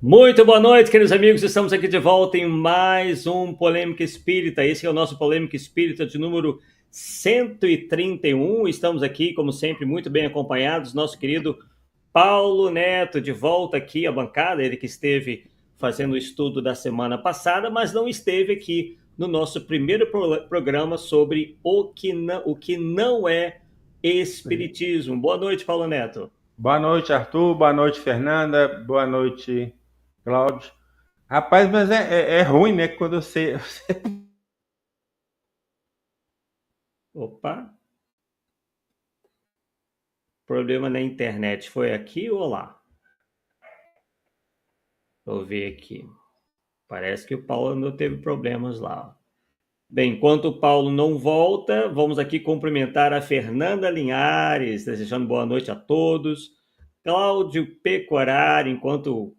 Muito boa noite, queridos amigos. Estamos aqui de volta em mais um Polêmica Espírita. Esse é o nosso Polêmica Espírita de número 131. Estamos aqui, como sempre, muito bem acompanhados. Nosso querido Paulo Neto, de volta aqui à bancada. Ele que esteve fazendo o estudo da semana passada, mas não esteve aqui no nosso primeiro programa sobre o que não é Espiritismo. Boa noite, Paulo Neto. Boa noite, Arthur. Boa noite, Fernanda. Boa noite, Cláudio. Rapaz, mas é ruim, né? Quando você. Opa! Problema na internet foi aqui ou lá? Vou ver aqui. Parece que o Paulo não teve problemas lá. Bem, enquanto o Paulo não volta, vamos aqui cumprimentar a Fernanda Linhares, desejando boa noite a todos. Cláudio Pecorari, enquanto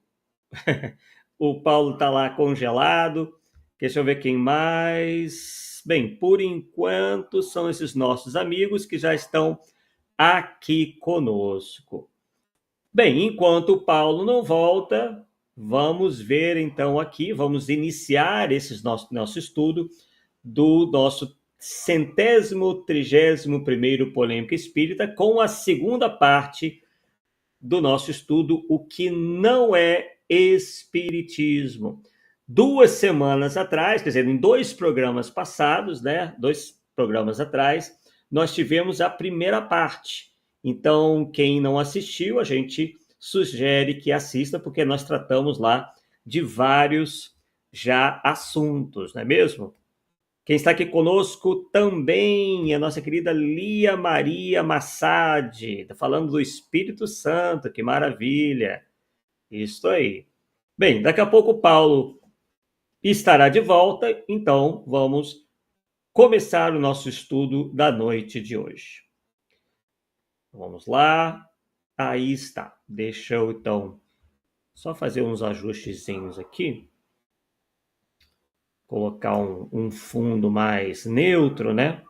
o Paulo está lá congelado. Deixa eu ver quem mais. Bem, por enquanto são esses nossos amigos que já estão aqui conosco. Bem, enquanto o Paulo não volta, vamos ver então aqui, vamos iniciar esse nosso estudo do nosso 131º Polêmica Espírita com a segunda parte do nosso estudo, o que não é Espiritismo. 2 semanas atrás, quer dizer, em 2 programas passados, né, 2 programas atrás, nós tivemos a primeira parte. Então, quem não assistiu, a gente sugere que assista, porque nós tratamos lá de vários já assuntos, não é mesmo? Quem está aqui conosco também é a nossa querida Lia Maria Massad, está falando do Espírito Santo, que maravilha. Isso aí. Bem, daqui a pouco o Paulo estará de volta, então vamos começar o nosso estudo da noite de hoje. Vamos lá. Aí está. Deixa eu, então, só fazer uns ajustezinhos aqui. Colocar um fundo mais neutro, né?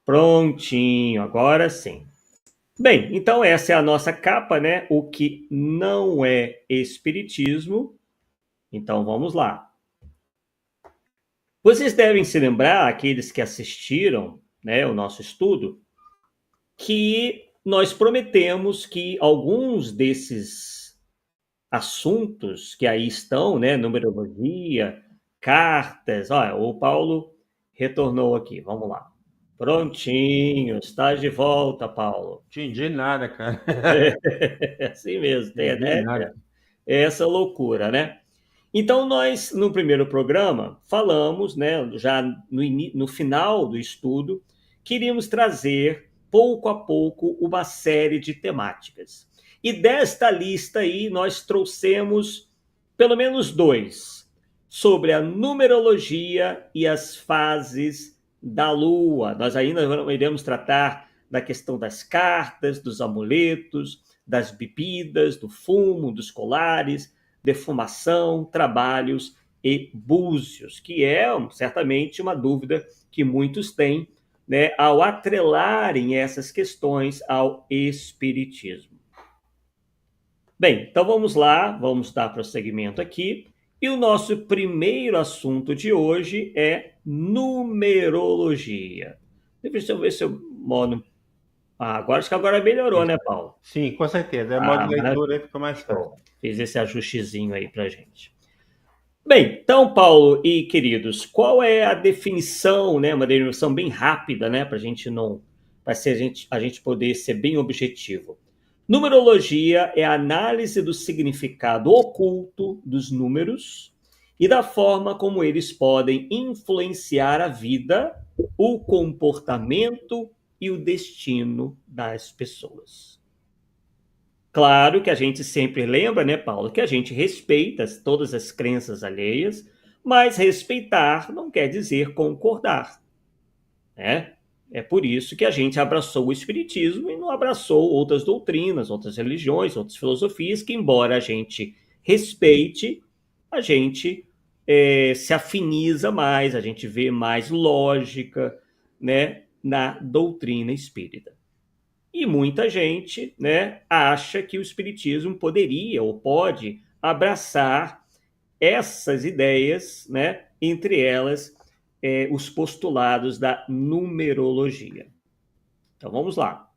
Prontinho, agora sim. Bem, então essa é a nossa capa, né? O que não é Espiritismo. Então vamos lá. Vocês devem se lembrar, aqueles que assistiram, né, o nosso estudo, que nós prometemos que alguns desses assuntos que aí estão, né, numerologia, cartas, olha, o Paulo retornou aqui, vamos lá. Prontinho, está de volta, Paulo. Entendi nada, cara. É assim mesmo, tem, Entendi né? nada. É essa loucura, né? Então, nós, no primeiro programa, falamos, né, já no final do estudo, queríamos trazer, pouco a pouco, uma série de temáticas. E desta lista aí, nós trouxemos pelo menos 2, sobre a numerologia e as fases da Lua. Nós ainda iremos tratar da questão das cartas, dos amuletos, das bebidas, do fumo, dos colares, defumação, trabalhos e búzios, que é certamente uma dúvida que muitos têm, né, ao atrelarem essas questões ao espiritismo. Bem, então vamos lá, vamos dar prosseguimento aqui. E o nosso primeiro assunto de hoje é numerologia. Deixa eu ver se eu modo. Agora acho que agora melhorou, Isso. né, Paulo? Sim, com certeza. É modo de Maravilha. leitura aí fica mais fácil. Show. Fiz esse ajustezinho aí pra gente. Bem, então, Paulo e queridos, qual é a definição, né? Uma definição bem rápida, né? Para a gente não, para a gente poder ser bem objetivo. Numerologia é a análise do significado oculto dos números e da forma como eles podem influenciar a vida, o comportamento e o destino das pessoas. Claro que a gente sempre lembra, né, Paulo, que a gente respeita todas as crenças alheias, mas respeitar não quer dizer concordar, né? É por isso que a gente abraçou o Espiritismo e não abraçou outras doutrinas, outras religiões, outras filosofias, que embora a gente respeite, a gente se afiniza mais, a gente vê mais lógica, né, na doutrina espírita. E muita gente, né, acha que o espiritismo poderia ou pode abraçar essas ideias, né? Entre elas, os postulados da numerologia. Então, vamos lá.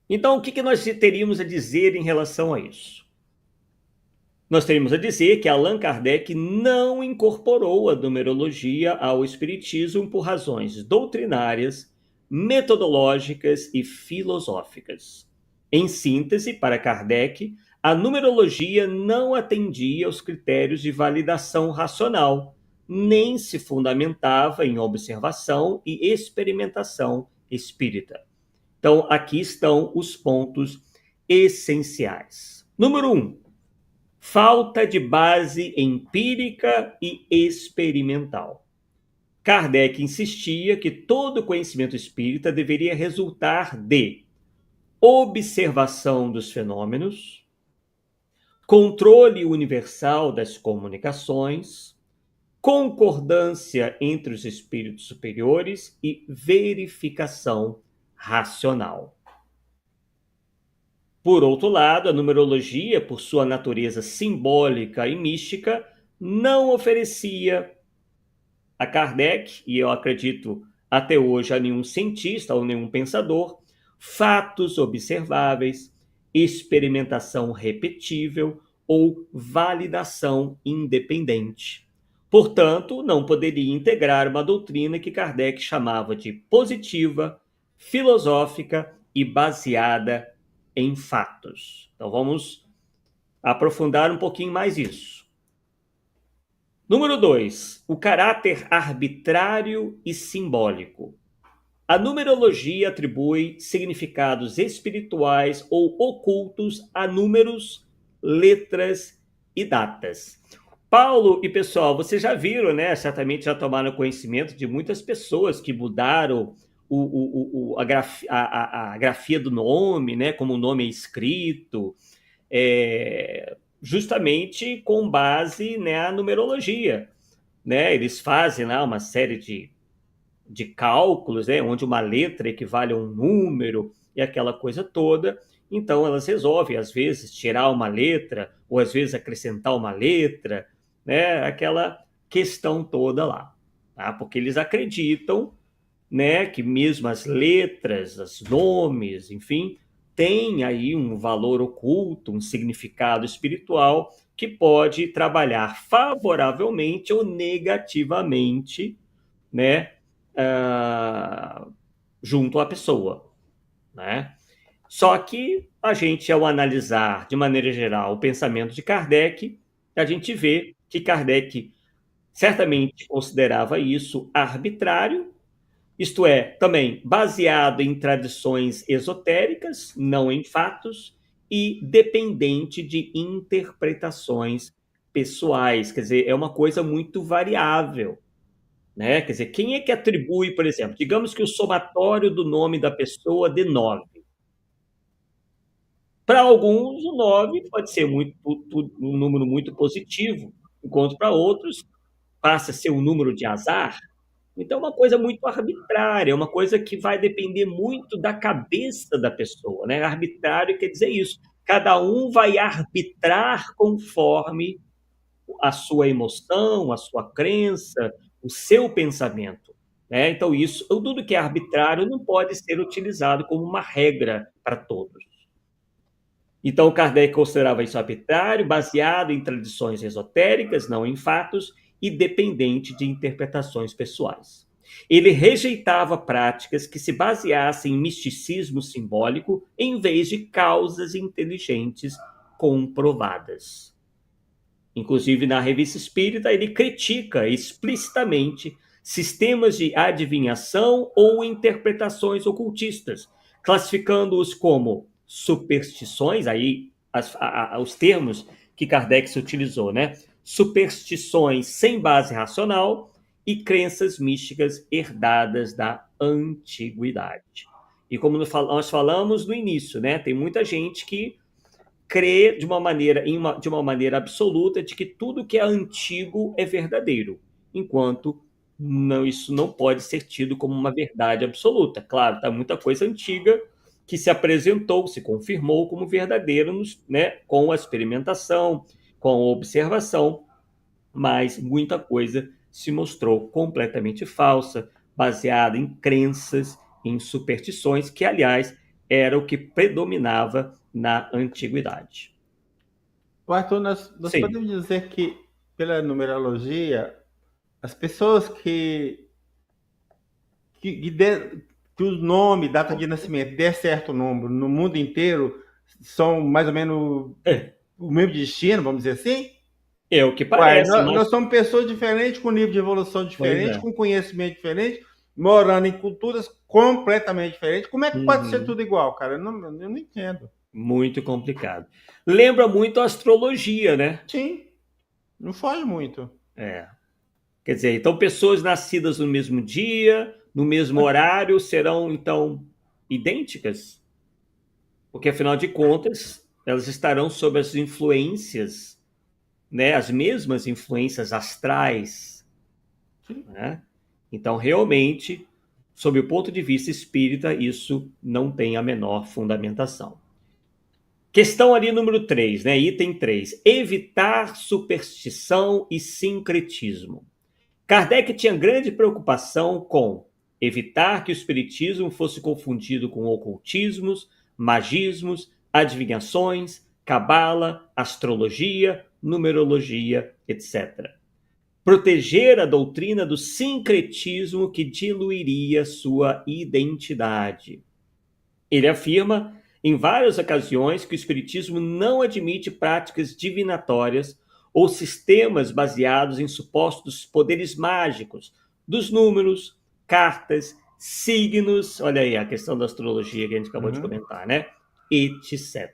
Então, o que nós teríamos a dizer em relação a isso? Nós teríamos a dizer que Allan Kardec não incorporou a numerologia ao espiritismo por razões doutrinárias, metodológicas e filosóficas. Em síntese, para Kardec, a numerologia não atendia aos critérios de validação racional, nem se fundamentava em observação e experimentação espírita. Então, aqui estão os pontos essenciais. Número 1. Falta de base empírica e experimental. Kardec insistia que todo conhecimento espírita deveria resultar de observação dos fenômenos, controle universal das comunicações, concordância entre os espíritos superiores e verificação racional. Por outro lado, a numerologia, por sua natureza simbólica e mística, não oferecia a Kardec, e eu acredito até hoje a nenhum cientista ou nenhum pensador, fatos observáveis, experimentação repetível ou validação independente. Portanto, não poderia integrar uma doutrina que Kardec chamava de positiva, filosófica e baseada em fatos. Então vamos aprofundar um pouquinho mais isso. Número 2, o caráter arbitrário e simbólico. A numerologia atribui significados espirituais ou ocultos a números, letras e datas. Paulo e pessoal, vocês já viram, né? Certamente já tomaram conhecimento de muitas pessoas que mudaram a grafia do nome, né? Como o nome é escrito, justamente com base, né, na numerologia, né? Eles fazem lá uma série de cálculos, né, onde uma letra equivale a um número e aquela coisa toda. Então elas resolvem, às vezes, tirar uma letra ou às vezes acrescentar uma letra, né? Aquela questão toda lá, tá? Porque eles acreditam, né, que mesmo as letras, os nomes, enfim, tem aí um valor oculto, um significado espiritual que pode trabalhar favoravelmente ou negativamente, né, junto à pessoa, né? Só que a gente, ao analisar de maneira geral o pensamento de Kardec, a gente vê que Kardec certamente considerava isso arbitrário, isto é, também baseado em tradições esotéricas, não em fatos, e dependente de interpretações pessoais. Quer dizer, é uma coisa muito variável, né? Quer dizer, quem é que atribui, por exemplo, digamos que o somatório do nome da pessoa dê 9. Para alguns, o 9 pode ser um número muito positivo, enquanto para outros passa a ser um número de azar. Então, é uma coisa muito arbitrária, é uma coisa que vai depender muito da cabeça da pessoa, né? Arbitrário quer dizer isso. Cada um vai arbitrar conforme a sua emoção, a sua crença, o seu pensamento, né? Então, isso, tudo que é arbitrário não pode ser utilizado como uma regra para todos. Então, Kardec considerava isso arbitrário, baseado em tradições esotéricas, não em fatos, e dependente de interpretações pessoais. Ele rejeitava práticas que se baseassem em misticismo simbólico em vez de causas inteligentes comprovadas. Inclusive, na Revista Espírita, ele critica explicitamente sistemas de adivinhação ou interpretações ocultistas, classificando-os como superstições, aí os termos que Kardec se utilizou, né? Superstições sem base racional e crenças místicas herdadas da antiguidade. E como nós falamos no início, né? Tem muita gente que crê de uma maneira absoluta de que tudo que é antigo é verdadeiro, enquanto isso não pode ser tido como uma verdade absoluta. Claro, tá muita coisa antiga, que se apresentou, se confirmou como verdadeiro, né, com a experimentação, com a observação, mas muita coisa se mostrou completamente falsa, baseada em crenças, em superstições, que, aliás, era o que predominava na antiguidade. Arthur, nós Sim. podemos dizer que, pela numerologia, as pessoas que o nome, data de nascimento, der certo número no mundo inteiro, são mais ou menos É, o mesmo destino, vamos dizer assim? é o que Uai, parece, nós mas. somos pessoas diferentes, com nível de evolução Pois diferente, é. com conhecimento diferente, morando em culturas completamente diferentes. Como é que pode ser Uhum. tudo igual, cara? Eu não entendo. Muito complicado. Lembra muito a astrologia, né? Sim, não foge muito. É. Quer dizer, então pessoas nascidas no mesmo dia, no mesmo horário, serão então idênticas? Porque afinal de contas, elas estarão sob as influências, né, as mesmas influências astrais, Sim. né? Então, realmente, sob o ponto de vista espírita, isso não tem a menor fundamentação. Questão ali número 3, né? Item 3. Evitar superstição e sincretismo. Kardec tinha grande preocupação com evitar que o espiritismo fosse confundido com ocultismos, magismos, adivinhações, cabala, astrologia, numerologia, etc. Proteger a doutrina do sincretismo que diluiria sua identidade. Ele afirma em várias ocasiões que o espiritismo não admite práticas divinatórias ou sistemas baseados em supostos poderes mágicos dos números, cartas, signos, olha aí a questão da astrologia que a gente acabou de Uhum. comentar, né? Etc.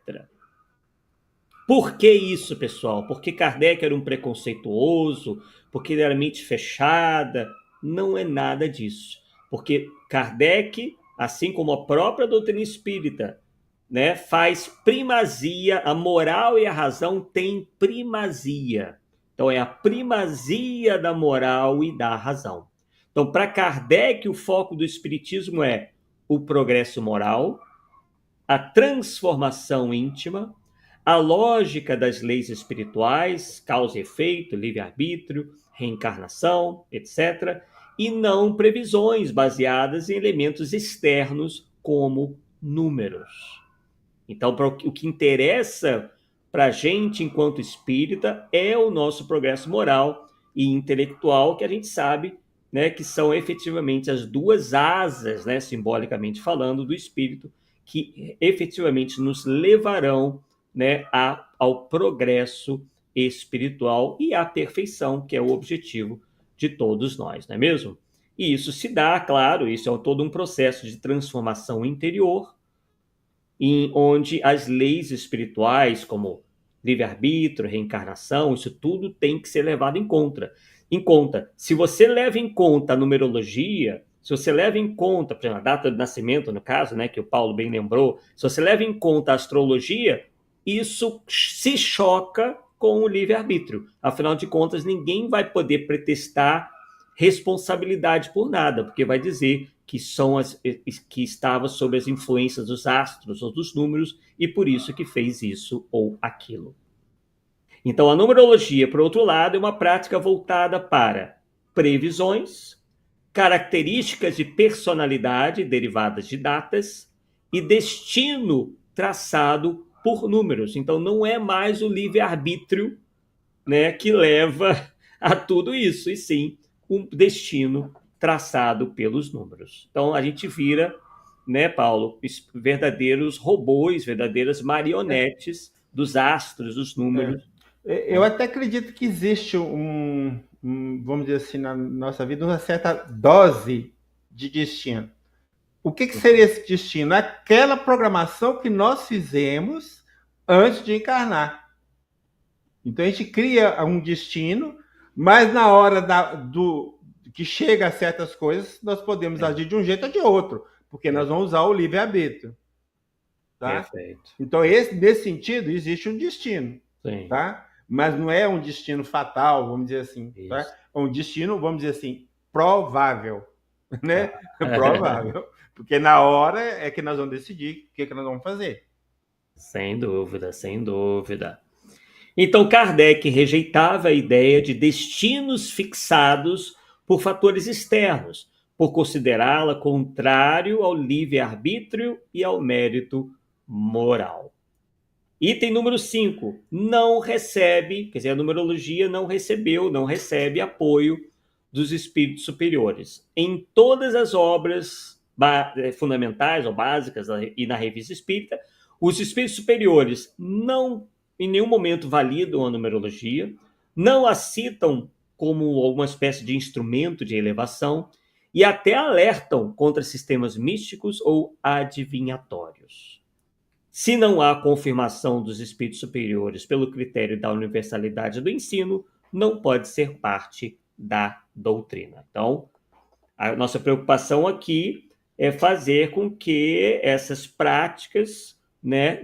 Por que isso, pessoal? Porque Kardec era um preconceituoso, porque ele era mente fechada? Não é nada disso. Porque Kardec, assim como a própria doutrina espírita, né, faz primazia, a moral e a razão têm primazia. Então é a primazia da moral e da razão. Então, para Kardec, o foco do espiritismo é o progresso moral, a transformação íntima, a lógica das leis espirituais, causa e efeito, livre-arbítrio, reencarnação, etc., e não previsões baseadas em elementos externos como números. Então, o que interessa para a gente, enquanto espírita, é o nosso progresso moral e intelectual, que a gente sabe, né, que são efetivamente as duas asas, né, simbolicamente falando, do espírito, que efetivamente nos levarão, né, ao progresso espiritual e à perfeição, que é o objetivo de todos nós, não é mesmo? E isso se dá, claro, isso é todo um processo de transformação interior, em onde as leis espirituais, como livre-arbítrio, reencarnação, isso tudo tem que ser levado em conta. Se você leva em conta a numerologia, se você leva em conta, por exemplo, a data de nascimento, no caso, né, que o Paulo bem lembrou, se você leva em conta a astrologia, isso se choca com o livre-arbítrio. Afinal de contas, ninguém vai poder pretestar responsabilidade por nada, porque vai dizer que estava sob as influências dos astros ou dos números e por isso que fez isso ou aquilo. Então, a numerologia, por outro lado, é uma prática voltada para previsões, características de personalidade derivadas de datas e destino traçado por números. Então, não é mais o livre-arbítrio, né, que leva a tudo isso, e sim um destino traçado pelos números. Então a gente vira, né, Paulo, verdadeiros robôs, verdadeiras marionetes dos astros, dos É. números. Eu até acredito que existe vamos dizer assim, na nossa vida, uma certa dose de destino. O que seria esse destino? Aquela programação que nós fizemos antes de encarnar. Então a gente cria um destino, mas na hora que chega a certas coisas, nós podemos É, agir de um jeito ou de outro, porque nós vamos usar o livre-arbítrio. Tá? perfeito. Então, nesse sentido, existe um destino. Sim, Tá? Mas não é um destino fatal, vamos dizer assim. Tá? isso. É um destino, vamos dizer assim, provável. né? Provável. Porque na hora é que nós vamos decidir o que, que nós vamos fazer. Sem dúvida, sem dúvida. Então, Kardec rejeitava a ideia de destinos fixados por fatores externos, por considerá-la contrário ao livre-arbítrio e ao mérito moral. Item número 5. Não recebe, quer dizer, a numerologia não recebeu, não recebe apoio dos espíritos superiores. Em todas as obras fundamentais ou básicas e na revista espírita, os espíritos superiores não em nenhum momento validam a numerologia, não a citam como alguma espécie de instrumento de elevação e até alertam contra sistemas místicos ou adivinhatórios. Se não há confirmação dos espíritos superiores pelo critério da universalidade do ensino, não pode ser parte da doutrina. Então, a nossa preocupação aqui é fazer com que essas práticas, né,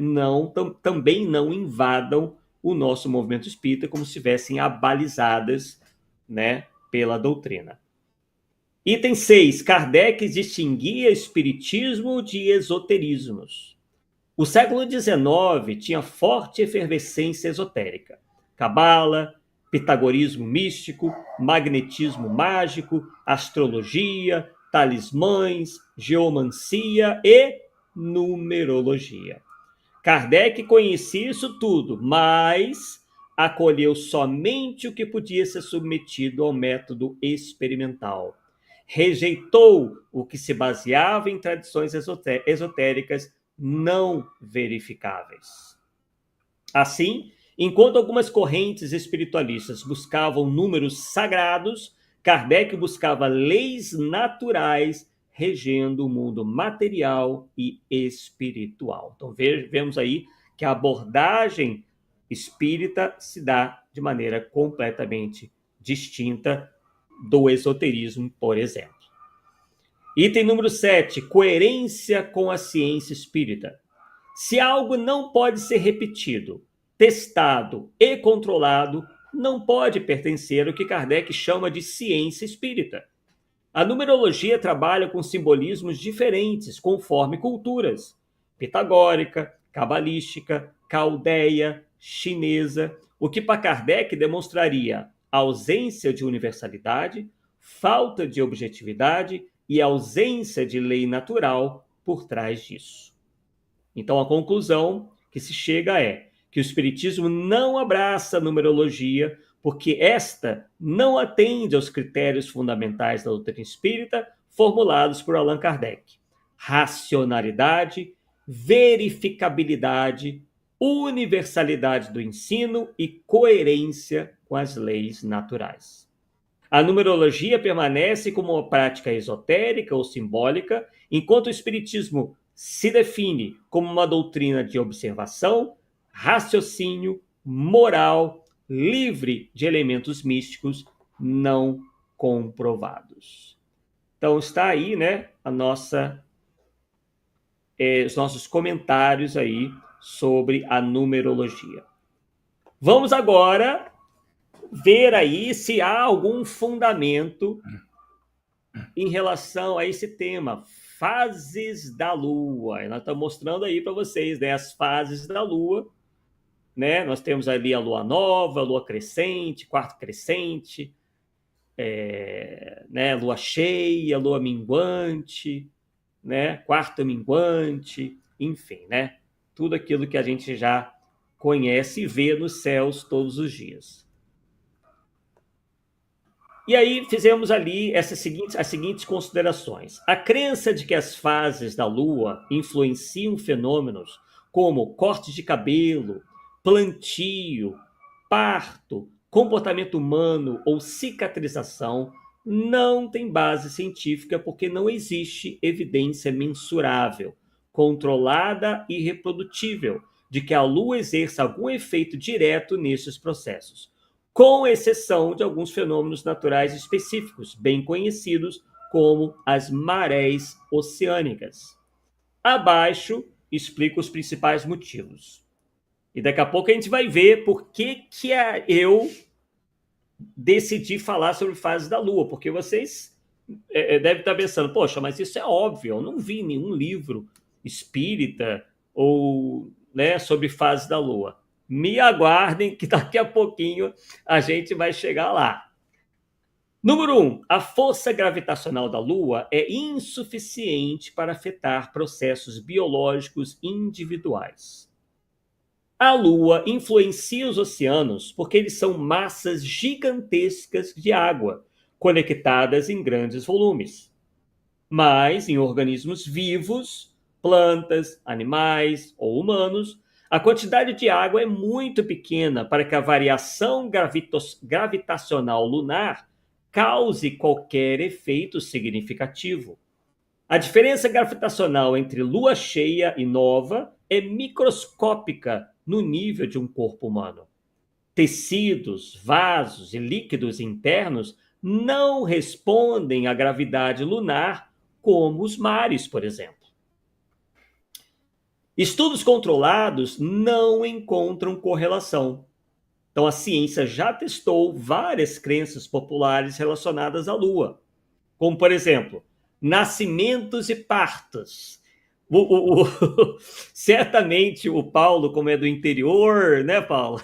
também não invadam o nosso movimento espírita como se estivessem abalizadas, né, pela doutrina. Item 6. Kardec distinguia espiritismo de esoterismos. O século XIX tinha forte efervescência esotérica. Cabala, pitagorismo místico, magnetismo mágico, astrologia, talismãs, geomancia e numerologia. Kardec conhecia isso tudo, mas acolheu somente o que podia ser submetido ao método experimental. Rejeitou o que se baseava em tradições esotéricas não verificáveis. Assim, enquanto algumas correntes espiritualistas buscavam números sagrados, Kardec buscava leis naturais regendo o mundo material e espiritual. Então, vemos aí que a abordagem espírita se dá de maneira completamente distinta do esoterismo, por exemplo. Item número 7, coerência com a ciência espírita. Se algo não pode ser repetido, testado e controlado, não pode pertencer ao que Kardec chama de ciência espírita. A numerologia trabalha com simbolismos diferentes conforme culturas: pitagórica, cabalística, caldeia, chinesa, o que para Kardec demonstraria ausência de universalidade, falta de objetividade e ausência de lei natural por trás disso. Então, a conclusão que se chega é que o Espiritismo não abraça a numerologia porque esta não atende aos critérios fundamentais da doutrina espírita formulados por Allan Kardec: racionalidade, verificabilidade, universalidade do ensino e coerência com as leis naturais. A numerologia permanece como uma prática esotérica ou simbólica, enquanto o Espiritismo se define como uma doutrina de observação, raciocínio, moral, livre de elementos místicos não comprovados. Então está aí, né, os nossos comentários aí sobre a numerologia. Vamos agora ver aí se há algum fundamento em relação a esse tema, fases da Lua. Nós estamos mostrando aí para vocês, né, as fases da Lua, né? Nós temos ali a Lua nova, a Lua crescente, quarto crescente, né, Lua cheia, Lua minguante, né, quarto minguante, enfim, né? Tudo aquilo que a gente já conhece e vê nos céus todos os dias. E aí fizemos ali as seguintes considerações. A crença de que as fases da Lua influenciam fenômenos como corte de cabelo, plantio, parto, comportamento humano ou cicatrização não tem base científica porque não existe evidência mensurável, controlada e reprodutível de que a Lua exerça algum efeito direto nesses processos, com exceção de alguns fenômenos naturais específicos, bem conhecidos como as marés oceânicas. Abaixo, explico os principais motivos. E daqui a pouco a gente vai ver por que eu decidi falar sobre fases da Lua, porque vocês deve estar pensando, poxa, mas isso é óbvio, eu não vi nenhum livro espírita ou, né, sobre fase da Lua. Me aguardem que daqui a pouquinho a gente vai chegar lá. Número 1, a força gravitacional da Lua é insuficiente para afetar processos biológicos individuais. A Lua influencia os oceanos porque eles são massas gigantescas de água, conectadas em grandes volumes. Mas em organismos vivos, plantas, animais ou humanos, a quantidade de água é muito pequena para que a variação gravitacional lunar cause qualquer efeito significativo. A diferença gravitacional entre lua cheia e nova é microscópica no nível de um corpo humano. Tecidos, vasos e líquidos internos não respondem à gravidade lunar como os mares, por exemplo. Estudos controlados não encontram correlação. Então, a ciência já testou várias crenças populares relacionadas à Lua, como, por exemplo, nascimentos e partos. Certamente o Paulo, como é do interior, né, Paulo?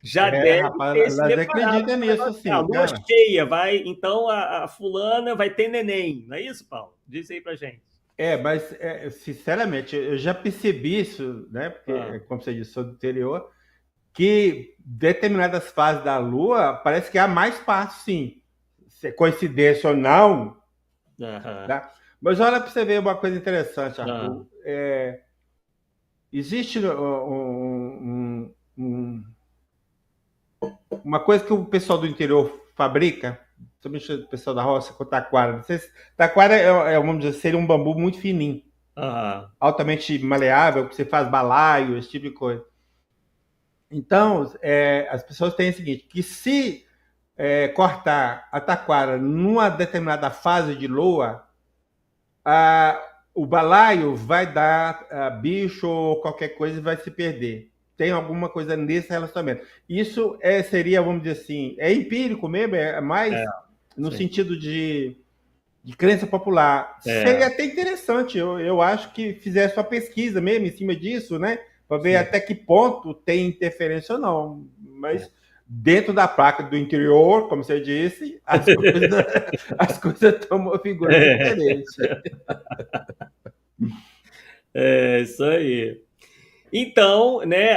Já deve Rapaz, ter se elas deparado acreditam com o nisso negócio. A sim, lua cara. cheia vai, então a fulana vai ter neném. Não é isso, Paulo? Diz aí pra gente. Mas sinceramente, eu já percebi isso, né? Porque, Ah, como você disse, sou do interior, que determinadas fases da Lua parece que há mais partes, sim. Se é coincidência ou não, aham, tá? Mas olha para você ver uma coisa interessante, ah, Arthur. Existe uma coisa que o pessoal do interior fabrica, principalmente o pessoal da roça, com taquara. Não sei se, taquara vamos dizer, seria um bambu muito fininho, aham, altamente maleável, que você faz balaio, esse tipo de coisa. Então, as pessoas têm o seguinte, que se cortar a taquara numa determinada fase de lua, a, o balaio vai dar bicho ou qualquer coisa e vai se perder. Tem alguma coisa nesse relacionamento. Isso seria, vamos dizer assim, é empírico mesmo, é é, mais no sim. sentido de crença popular. É, Seria até interessante, eu acho que fizesse uma pesquisa mesmo em cima disso, né? Para ver sim. até que ponto tem interferência ou não. É. Mas dentro da placa do interior, como você disse, as coisas tomam uma figura diferente. É isso aí. Então, né,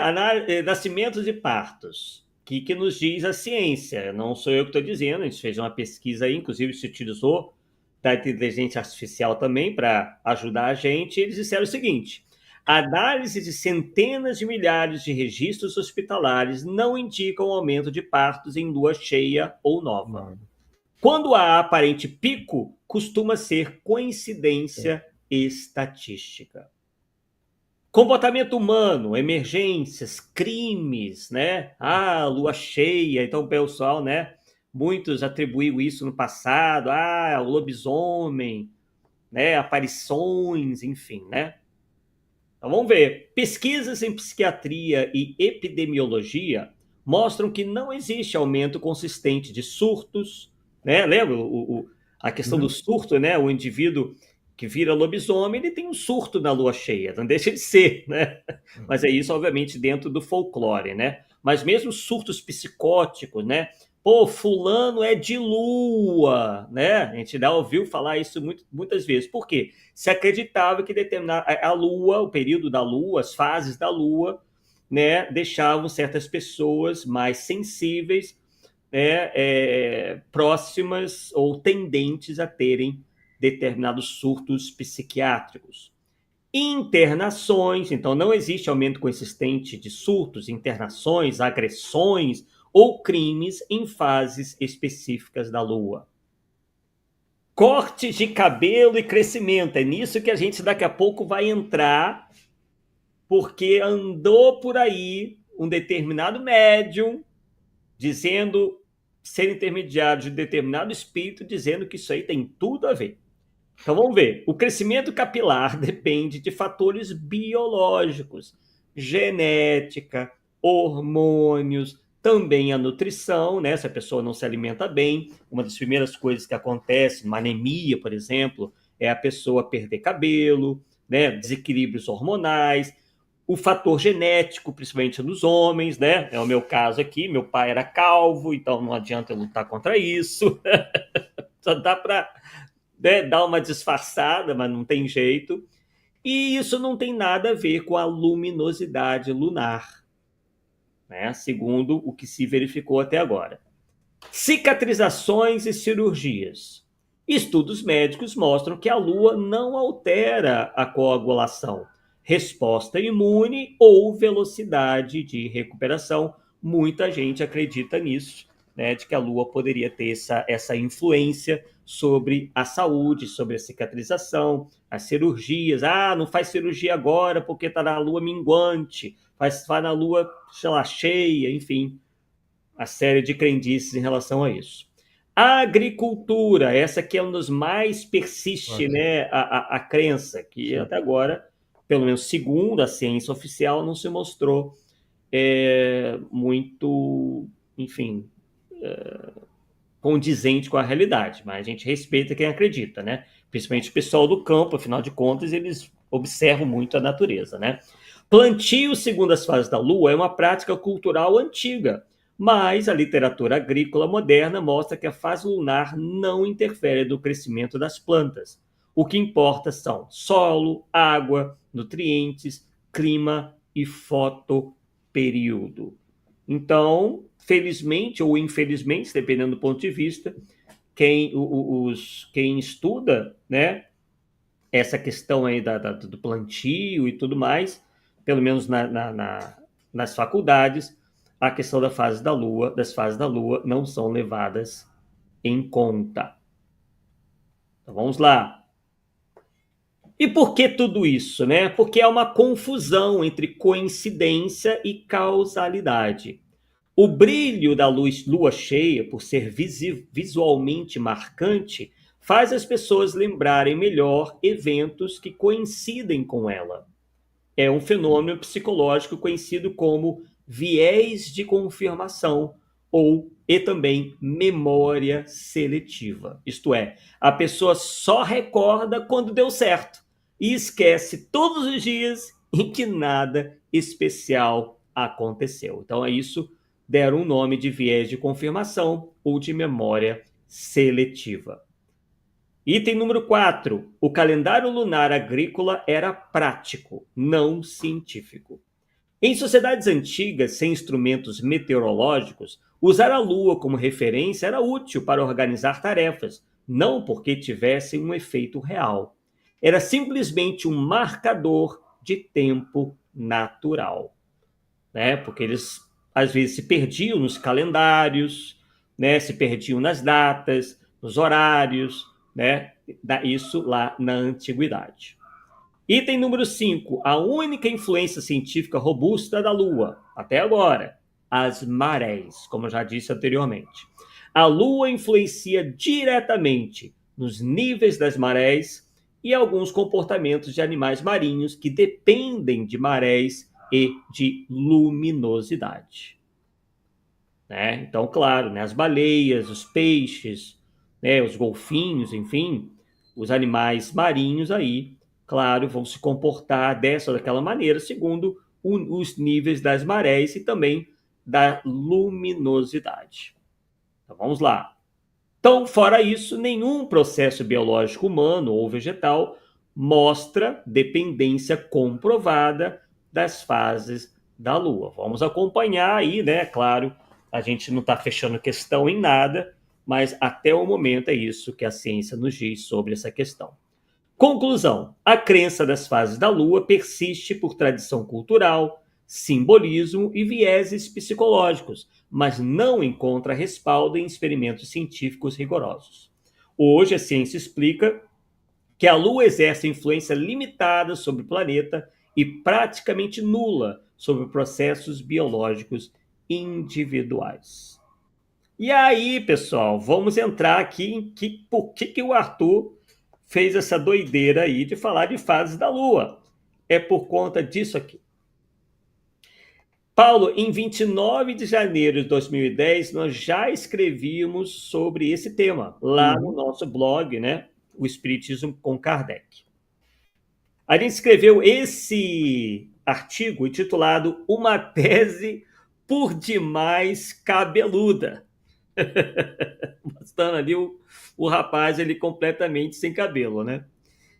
nascimentos e partos. O que nos diz a ciência? Não sou eu que estou dizendo, a gente fez uma pesquisa aí, inclusive se utilizou da inteligência artificial também para ajudar a gente. E eles disseram o seguinte: a análise de centenas de milhares de registros hospitalares não indicam aumento de partos em lua cheia ou nova. Não, Quando há aparente pico, costuma ser é. coincidência estatística. Comportamento humano, emergências, crimes, né? Ah, lua cheia. Então, o pessoal, né? Muitos atribuíram isso no passado. Ah, o lobisomem, né? Aparições, enfim, né? Então, vamos ver. Pesquisas em psiquiatria e epidemiologia mostram que não existe aumento consistente de surtos, né? Lembra a questão do Uhum. surto, né? O indivíduo que vira lobisomem, ele tem um surto na lua cheia, não deixa de ser, né? Mas é isso, obviamente, dentro do folclore, né? Mas mesmo surtos psicóticos, né? Pô, fulano é de lua, né? A gente já ouviu falar isso muitas vezes. Por quê? Se acreditava que determinar a lua, o período da lua, as fases da lua, né, deixavam certas pessoas mais sensíveis, né, próximas ou tendentes a terem determinados surtos psiquiátricos. Internações, então não existe aumento consistente de surtos, internações, agressões ou crimes em fases específicas da lua. Cortes de cabelo e crescimento, é nisso que a gente daqui a pouco vai entrar, porque andou por aí um determinado médium dizendo ser intermediário de um determinado espírito, dizendo que isso aí tem tudo a ver. Então vamos ver. O crescimento capilar depende de fatores biológicos, genética, hormônios, Também a nutrição, né? Se a pessoa não se alimenta bem, uma das primeiras coisas que acontece, uma anemia, por exemplo, é a pessoa perder cabelo, né? Desequilíbrios hormonais, o fator genético, principalmente nos homens, né? É o meu caso aqui, meu pai era calvo, então não adianta eu lutar contra isso. Só dá para, né, dar uma disfarçada, mas não tem jeito. E isso não tem nada a ver com a luminosidade lunar, né? Segundo o que se verificou até agora. Cicatrizações e cirurgias. Estudos médicos mostram que a lua não altera a coagulação, resposta imune ou velocidade de recuperação. Muita gente acredita nisso, né, de que a lua poderia ter essa influência sobre a saúde, sobre a cicatrização, as cirurgias. Ah, não faz cirurgia agora porque está na lua minguante, faz na lua, sei lá, cheia, enfim, a série de crendices em relação a isso. A agricultura, essa que é um dos mais persiste, Ok. né, a crença, que Sim. até agora, pelo menos segundo a ciência oficial, não se mostrou muito, enfim, condizente com a realidade, mas a gente respeita quem acredita, né? Principalmente o pessoal do campo, afinal de contas, eles observam muito a natureza, né? Plantio segundo as fases da lua é uma prática cultural antiga, mas a literatura agrícola moderna mostra que a fase lunar não interfere no crescimento das plantas. O que importa são solo, água, nutrientes, clima e fotoperíodo. Então, felizmente ou infelizmente, dependendo do ponto de vista, quem estuda, né, essa questão aí do plantio e tudo mais, pelo menos nas faculdades, a questão das fases da Lua não são levadas em conta. Então vamos lá. E por que tudo isso, né? Porque há uma confusão entre coincidência e causalidade. O brilho da lua cheia, por ser visualmente marcante, faz as pessoas lembrarem melhor eventos que coincidem com ela. É um fenômeno psicológico conhecido como viés de confirmação e também memória seletiva. Isto é, a pessoa só recorda quando deu certo e esquece todos os dias em que nada especial aconteceu. Então é isso, deram o nome de viés de confirmação ou de memória seletiva. Item número 4. O calendário lunar agrícola era prático, não científico. Em sociedades antigas, sem instrumentos meteorológicos, usar a lua como referência era útil para organizar tarefas, não porque tivesse um efeito real. Era simplesmente um marcador de tempo natural, né? Porque eles às vezes se perdiam nos calendários, né? Se perdiam nas datas, nos horários, né? Isso lá na antiguidade. Item número 5. A única influência científica robusta da Lua, até agora, as marés, como eu já disse anteriormente. A Lua influencia diretamente nos níveis das marés e alguns comportamentos de animais marinhos que dependem de marés e de luminosidade. Né? Então, claro, né, as baleias, os peixes, né, os golfinhos, enfim, os animais marinhos aí, claro, vão se comportar dessa ou daquela maneira, segundo os níveis das marés e também da luminosidade. Então, vamos lá. Então, fora isso, nenhum processo biológico humano ou vegetal mostra dependência comprovada das fases da Lua. Vamos acompanhar aí, né? Claro, a gente não está fechando questão em nada, mas até o momento é isso que a ciência nos diz sobre essa questão. Conclusão: a crença das fases da Lua persiste por tradição cultural, simbolismo e vieses psicológicos, mas não encontra respaldo em experimentos científicos rigorosos. Hoje, a ciência explica que a Lua exerce influência limitada sobre o planeta e praticamente nula sobre processos biológicos individuais. E aí, pessoal, vamos entrar aqui em por que o Arthur fez essa doideira aí de falar de fases da Lua. É por conta disso aqui. Paulo, em 29 de janeiro de 2010, nós já escrevíamos sobre esse tema lá no nosso blog, né? O Espiritismo com Kardec. A gente escreveu esse artigo intitulado Uma Tese por Demais Cabeluda. Mostrando ali o rapaz ele completamente sem cabelo, né?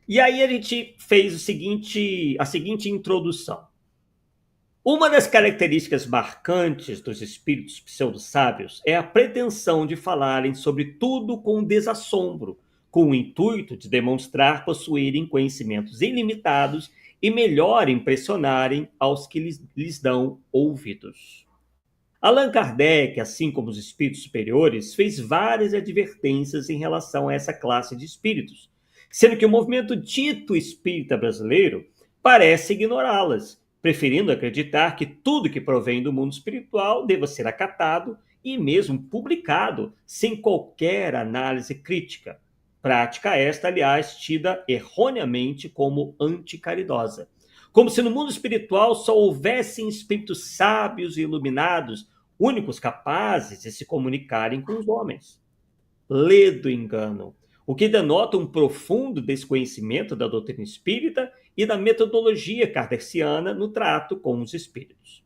E aí a gente fez a seguinte introdução. Uma das características marcantes dos espíritos pseudo-sábios é a pretensão de falarem sobre tudo com desassombro, com o intuito de demonstrar possuírem conhecimentos ilimitados e melhor impressionarem aos que lhes dão ouvidos. Allan Kardec, assim como os espíritos superiores, fez várias advertências em relação a essa classe de espíritos, sendo que o movimento dito espírita brasileiro parece ignorá-las, preferindo acreditar que tudo que provém do mundo espiritual deva ser acatado e mesmo publicado sem qualquer análise crítica. Prática esta, aliás, tida erroneamente como anticaridosa. Como se no mundo espiritual só houvessem espíritos sábios e iluminados, únicos capazes de se comunicarem com os homens. Ledo engano, o que denota um profundo desconhecimento da doutrina espírita e da metodologia kardeciana no trato com os espíritos.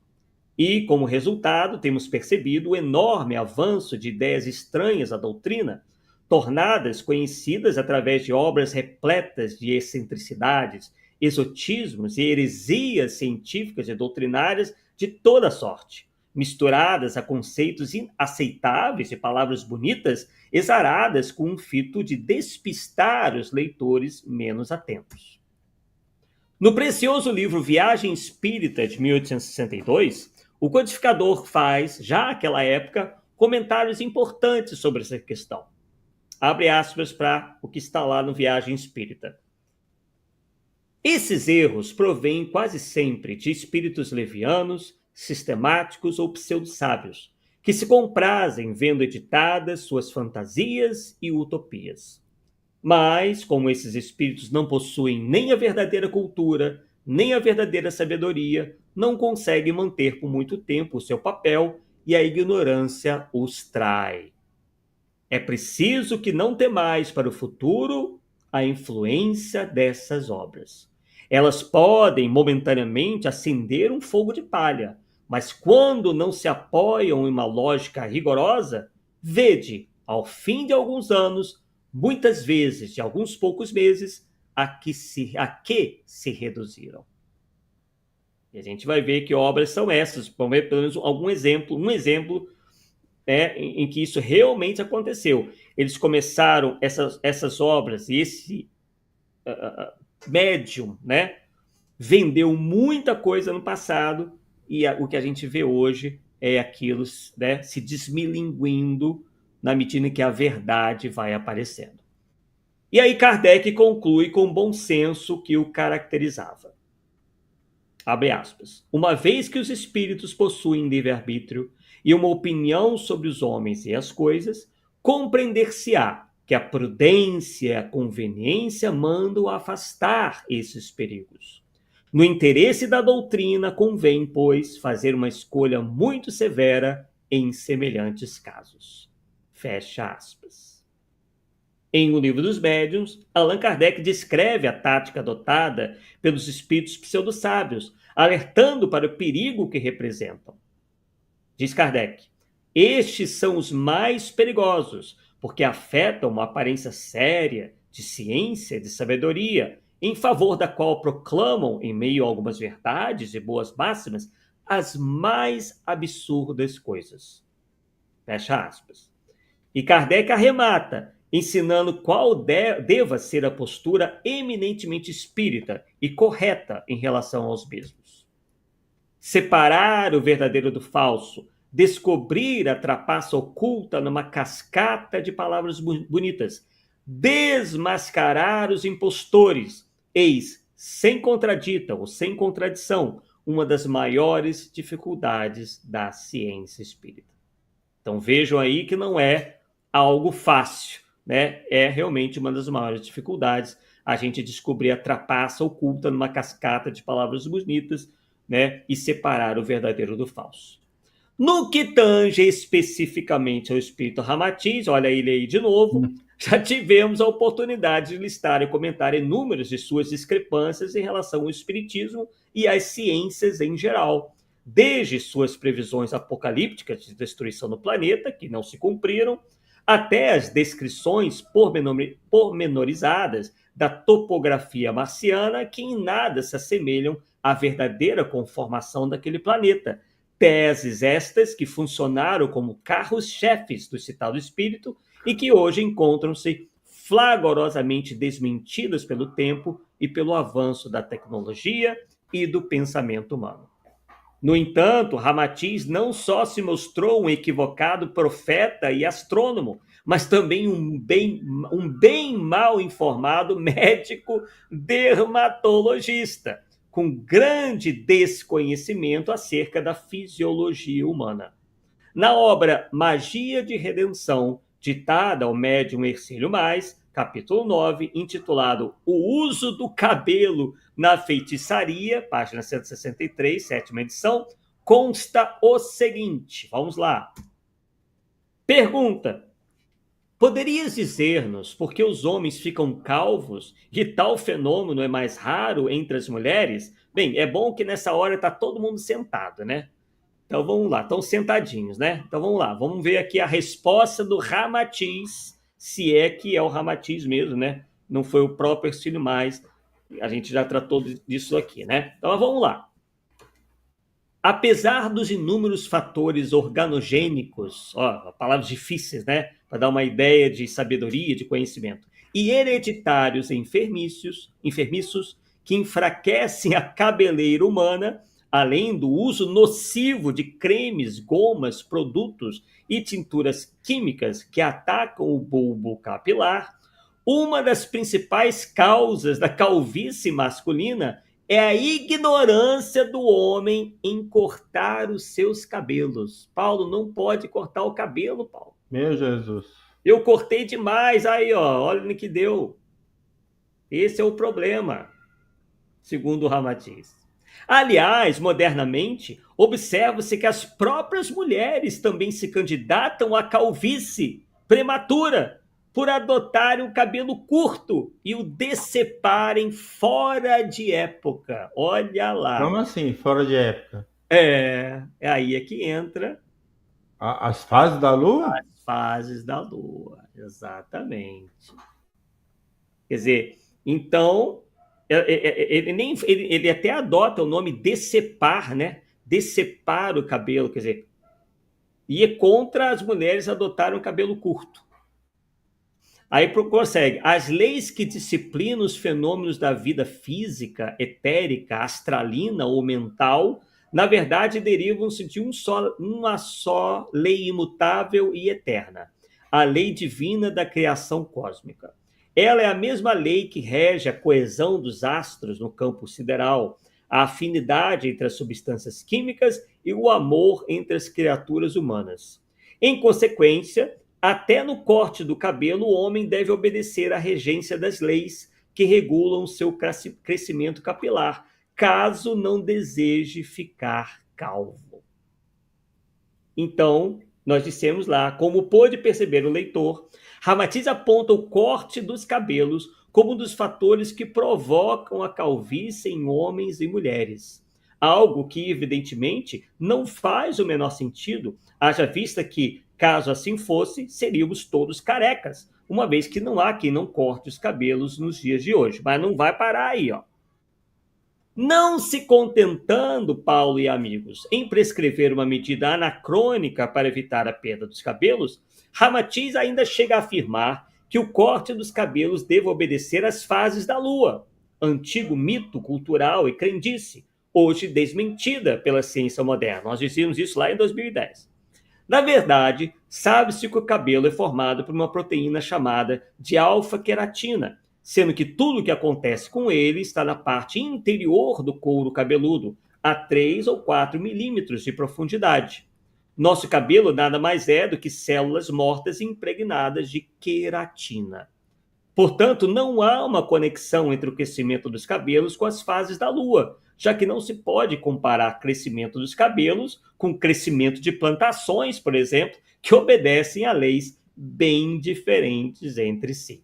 E, como resultado, temos percebido o enorme avanço de ideias estranhas à doutrina, tornadas conhecidas através de obras repletas de excentricidades, exotismos e heresias científicas e doutrinárias de toda sorte, misturadas a conceitos inaceitáveis e palavras bonitas, exaradas com um fito de despistar os leitores menos atentos. No precioso livro Viagem Espírita, de 1862, o codificador faz, já naquela época, comentários importantes sobre essa questão. Abre aspas para o que está lá no Viagem Espírita. Esses erros provêm quase sempre de espíritos levianos, sistemáticos ou pseudo-sábios, que se comprazem vendo editadas suas fantasias e utopias. Mas, como esses espíritos não possuem nem a verdadeira cultura, nem a verdadeira sabedoria, não conseguem manter por muito tempo o seu papel e a ignorância os trai. É preciso que não temais para o futuro a influência dessas obras. Elas podem momentaneamente acender um fogo de palha, mas quando não se apoiam em uma lógica rigorosa, vede, ao fim de alguns anos, muitas vezes de alguns poucos meses, a que se reduziram. E a gente vai ver que obras são essas, vamos ver pelo menos um exemplo em que isso realmente aconteceu. Eles começaram essas obras e esse médium, né, vendeu muita coisa no passado e o que a gente vê hoje é aquilo, né, se desmilinguindo na medida em que a verdade vai aparecendo. E aí Kardec conclui com bom senso que o caracterizava. Abre aspas. Uma vez que os espíritos possuem livre-arbítrio e uma opinião sobre os homens e as coisas, compreender-se-á que a prudência e a conveniência mandam afastar esses perigos. No interesse da doutrina, convém, pois, fazer uma escolha muito severa em semelhantes casos. Fecha aspas. Em O Livro dos Médiuns, Allan Kardec descreve a tática adotada pelos espíritos pseudo-sábios, alertando para o perigo que representam. Diz Kardec, estes são os mais perigosos, porque afetam uma aparência séria de ciência e de sabedoria, em favor da qual proclamam, em meio a algumas verdades e boas máximas, as mais absurdas coisas. Fecha aspas. E Kardec arremata, ensinando qual deva ser a postura eminentemente espírita e correta em relação aos mesmos. Separar o verdadeiro do falso, descobrir a trapaça oculta numa cascata de palavras bonitas, desmascarar os impostores, eis, sem contradita ou sem contradição, uma das maiores dificuldades da ciência espírita. Então vejam aí que não é algo fácil, né? É realmente uma das maiores dificuldades a gente descobrir a trapaça oculta numa cascata de palavras bonitas, né, e separar o verdadeiro do falso. No que tange especificamente ao espírito Ramatiz, olha ele aí de novo, já tivemos a oportunidade de listar e comentar inúmeras de suas discrepâncias em relação ao espiritismo e às ciências em geral, desde suas previsões apocalípticas de destruição do planeta, que não se cumpriram, até as descrições pormenorizadas da topografia marciana, que em nada se assemelham à verdadeira conformação daquele planeta. Teses estas que funcionaram como carros-chefes do citado espírito e que hoje encontram-se flagorosamente desmentidas pelo tempo e pelo avanço da tecnologia e do pensamento humano. No entanto, Ramatiz não só se mostrou um equivocado profeta e astrônomo, mas também um bem mal informado médico dermatologista, com grande desconhecimento acerca da fisiologia humana. Na obra Magia de Redenção, ditada ao médium Hercílio Mais, capítulo 9, intitulado O Uso do Cabelo na Feitiçaria, página 163, sétima edição, consta o seguinte, vamos lá. Pergunta: poderias dizer-nos por que os homens ficam calvos e tal fenômeno é mais raro entre as mulheres? Bem, é bom que nessa hora está todo mundo sentado, né? Então vamos lá, estão sentadinhos, né? Então vamos lá, vamos ver aqui a resposta do Ramatiz, se é que é o Ramatiz mesmo, né? Não foi o próprio Hercílio Mais, a gente já tratou disso aqui, né? Então vamos lá. Apesar dos inúmeros fatores organogênicos, ó, palavras difíceis, né? Para dar uma ideia de sabedoria, de conhecimento, e hereditários enfermiços que enfraquecem a cabeleira humana, além do uso nocivo de cremes, gomas, produtos e tinturas químicas que atacam o bulbo capilar, uma das principais causas da calvície masculina é a ignorância do homem em cortar os seus cabelos. Paulo, não pode cortar o cabelo, Paulo. Meu Jesus. Eu cortei demais, aí, ó, olha no que deu. Esse é o problema, segundo o Ramatiz. Aliás, modernamente, observa-se que as próprias mulheres também se candidatam à calvície prematura por adotarem o cabelo curto e o deceparem fora de época. Olha lá. Como assim, fora de época? É aí é que entra As fases da Lua? as fases da Lua, exatamente. Quer dizer, então, ele até adota o nome decepar, né? Decepar o cabelo, quer dizer, e é contra as mulheres adotarem o cabelo curto. Aí prossegue. As leis que disciplinam os fenômenos da vida física, etérica, astralina ou mental, na verdade, derivam-se de uma só lei imutável e eterna, a lei divina da criação cósmica. Ela é a mesma lei que rege a coesão dos astros no campo sideral, a afinidade entre as substâncias químicas e o amor entre as criaturas humanas. Em consequência, até no corte do cabelo, o homem deve obedecer à regência das leis que regulam o seu crescimento capilar, caso não deseje ficar calvo. Então, nós dissemos lá, como pôde perceber o leitor, Ramatiz aponta o corte dos cabelos como um dos fatores que provocam a calvície em homens e mulheres. Algo que, evidentemente, não faz o menor sentido, haja vista que, caso assim fosse, seríamos todos carecas, uma vez que não há quem não corte os cabelos nos dias de hoje. Mas não vai parar aí, ó. Não se contentando, Paulo e amigos, em prescrever uma medida anacrônica para evitar a perda dos cabelos, Ramatiz ainda chega a afirmar que o corte dos cabelos deve obedecer às fases da lua, antigo mito cultural e crendice, hoje desmentida pela ciência moderna. Nós dizíamos isso lá em 2010. Na verdade, sabe-se que o cabelo é formado por uma proteína chamada de alfa-queratina, sendo que tudo o que acontece com ele está na parte interior do couro cabeludo, a 3 ou 4 milímetros de profundidade. Nosso cabelo nada mais é do que células mortas impregnadas de queratina. Portanto, não há uma conexão entre o crescimento dos cabelos com as fases da lua, já que não se pode comparar crescimento dos cabelos com crescimento de plantações, por exemplo, que obedecem a leis bem diferentes entre si.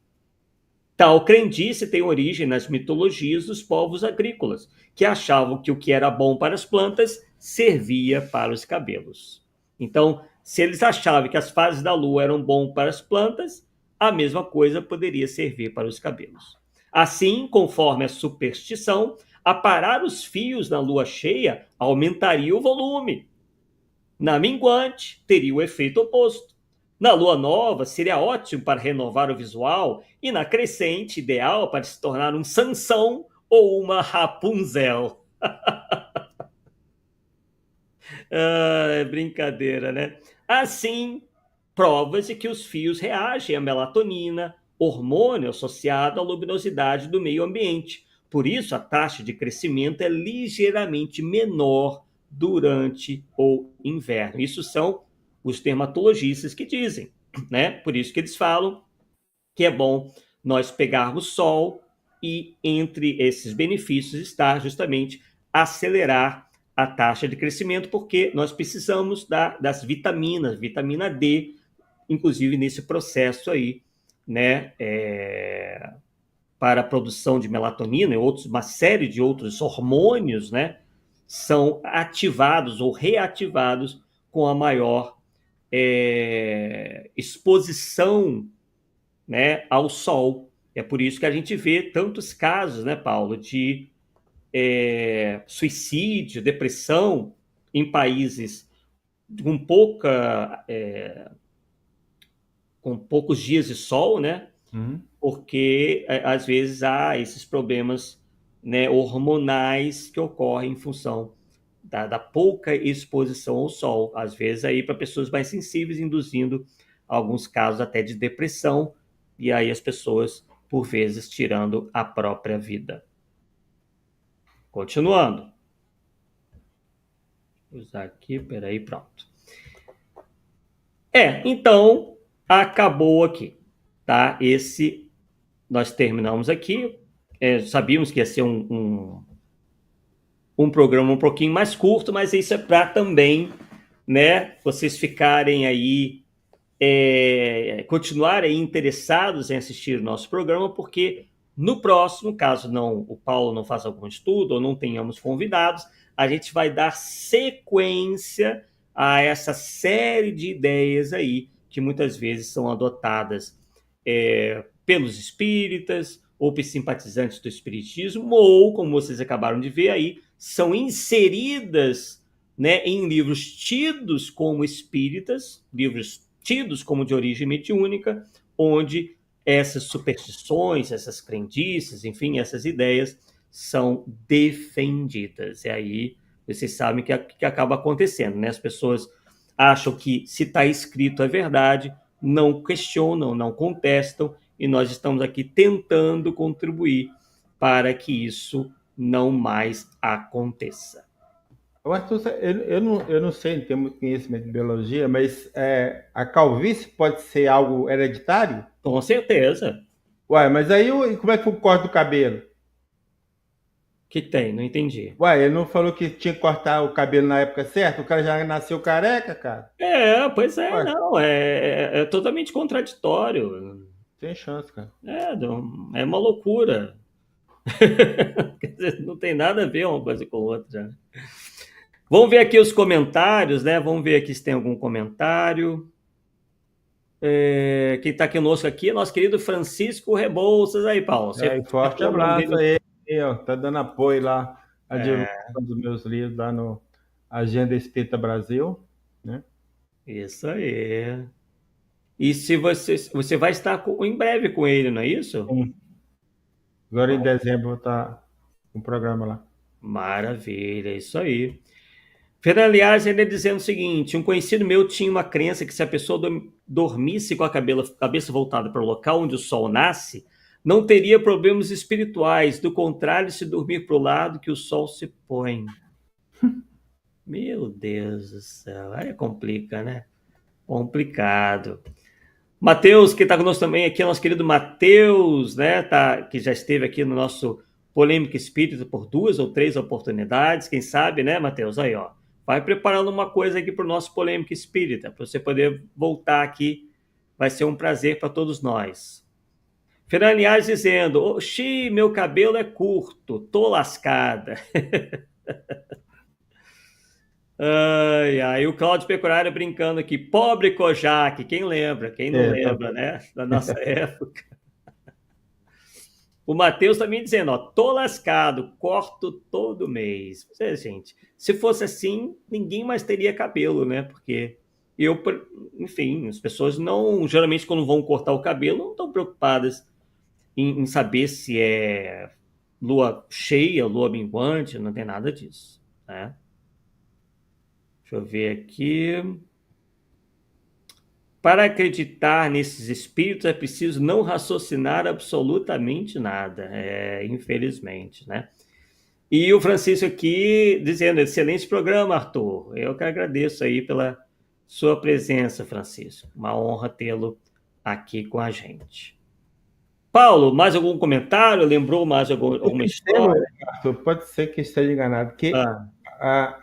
Tal crendice tem origem nas mitologias dos povos agrícolas, que achavam que o que era bom para as plantas servia para os cabelos. Então, se eles achavam que as fases da lua eram bom para as plantas, a mesma coisa poderia servir para os cabelos. Assim, conforme a superstição, aparar os fios na lua cheia aumentaria o volume. Na minguante, teria o efeito oposto. Na lua nova, seria ótimo para renovar o visual, e na crescente, ideal para se tornar um Sansão ou uma Rapunzel. É brincadeira, né? Assim, provas de que os fios reagem à melatonina, hormônio associado à luminosidade do meio ambiente. Por isso, a taxa de crescimento é ligeiramente menor durante o inverno. Isso são os dermatologistas que dizem, né? Por isso que eles falam que é bom nós pegarmos sol e, entre esses benefícios, está justamente acelerar a taxa de crescimento, porque nós precisamos das vitaminas, vitamina D, inclusive nesse processo aí, né, para a produção de melatonina e outros, uma série de outros hormônios, né, são ativados ou reativados com a maior exposição, né, ao sol. É por isso que a gente vê tantos casos, né, Paulo, de suicídio, depressão em países com com poucos dias de sol, né? Porque às vezes há esses problemas, né, hormonais que ocorrem em função da pouca exposição ao sol, às vezes aí para pessoas mais sensíveis, induzindo alguns casos até de depressão, e aí as pessoas, por vezes, tirando a própria vida. Continuando. Vou usar aqui, peraí, pronto. Então, acabou aqui, tá? Nós terminamos aqui. Sabíamos que ia ser um programa um pouquinho mais curto, mas isso é para também, né, vocês ficarem aí, continuarem interessados em assistir o nosso programa, porque no próximo, caso o Paulo não faça algum estudo ou não tenhamos convidados, a gente vai dar sequência a essa série de ideias aí que muitas vezes são adotadas pelos espíritas ou por simpatizantes do espiritismo, ou, como vocês acabaram de ver aí, são inseridas, né, em livros tidos como espíritas, livros tidos como de origem mediúnica, onde essas superstições, essas crendices, enfim, essas ideias são defendidas. E aí vocês sabem que acaba acontecendo, né? As pessoas acham que se está escrito é verdade, não questionam, não contestam, e nós estamos aqui tentando contribuir para que isso não mais aconteça. Arthur, eu não sei, não tenho muito conhecimento de biologia, mas a calvície pode ser algo hereditário? Com certeza. Ué, mas aí como é que foi o corte do cabelo? Que tem? Não entendi. Ué, ele não falou que tinha que cortar o cabelo na época certa? O cara já nasceu careca, cara? Pois é, Ué, não, é totalmente contraditório. tem chance, cara. É uma loucura. Quer dizer, não tem nada a ver uma coisa com outra. Vamos ver aqui os comentários, né? Vamos ver aqui se tem algum comentário. Quem está conosco aqui é nosso querido Francisco Rebouças. Aí, Paulo. Forte abraço aí, ó, tá dando apoio lá à divulgação dos meus livros lá no Agenda Espírita Brasil, né? Isso aí. E se você vai estar em breve com ele, não é isso? Sim. Agora em dezembro vou estar com o programa lá. Maravilha, é isso aí. Fernando Liares ainda dizendo o seguinte: um conhecido meu tinha uma crença que se a pessoa dormisse com a cabeça voltada para o local onde o sol nasce, não teria problemas espirituais. Do contrário, se dormir para o lado que o sol se põe. Meu Deus do céu, aí complica, né? Complicado. Mateus, que está conosco também aqui, é nosso querido Mateus, né, que já esteve aqui no nosso Polêmica Espírita por 2 ou 3 oportunidades, quem sabe, né, Mateus? Aí, ó, vai preparando uma coisa aqui para o nosso Polêmica Espírita, para você poder voltar aqui, vai ser um prazer para todos nós. Fernando Linhares dizendo, oxi, meu cabelo é curto, tô lascada. Ai, ai, o Cláudio Pecurário brincando aqui, pobre Kojak, quem lembra? Quem não Tá lembra, bom. né? Da nossa época. O Matheus também dizendo, ó, tô lascado, corto todo mês. Gente, se fosse assim, ninguém mais teria cabelo, né? Porque eu, enfim, as pessoas não, geralmente quando vão cortar o cabelo, não estão preocupadas em saber se é lua cheia, lua minguante, não tem nada disso, né? Deixa eu ver aqui. Para acreditar nesses espíritos é preciso não raciocinar absolutamente nada, infelizmente, né? E o Francisco aqui dizendo, excelente programa, Arthur. Eu que agradeço aí pela sua presença, Francisco. Uma honra tê-lo aqui com a gente. Paulo, mais algum comentário? Lembrou mais Eu alguma entendo, história? Arthur, pode ser que esteja enganado, que Ah,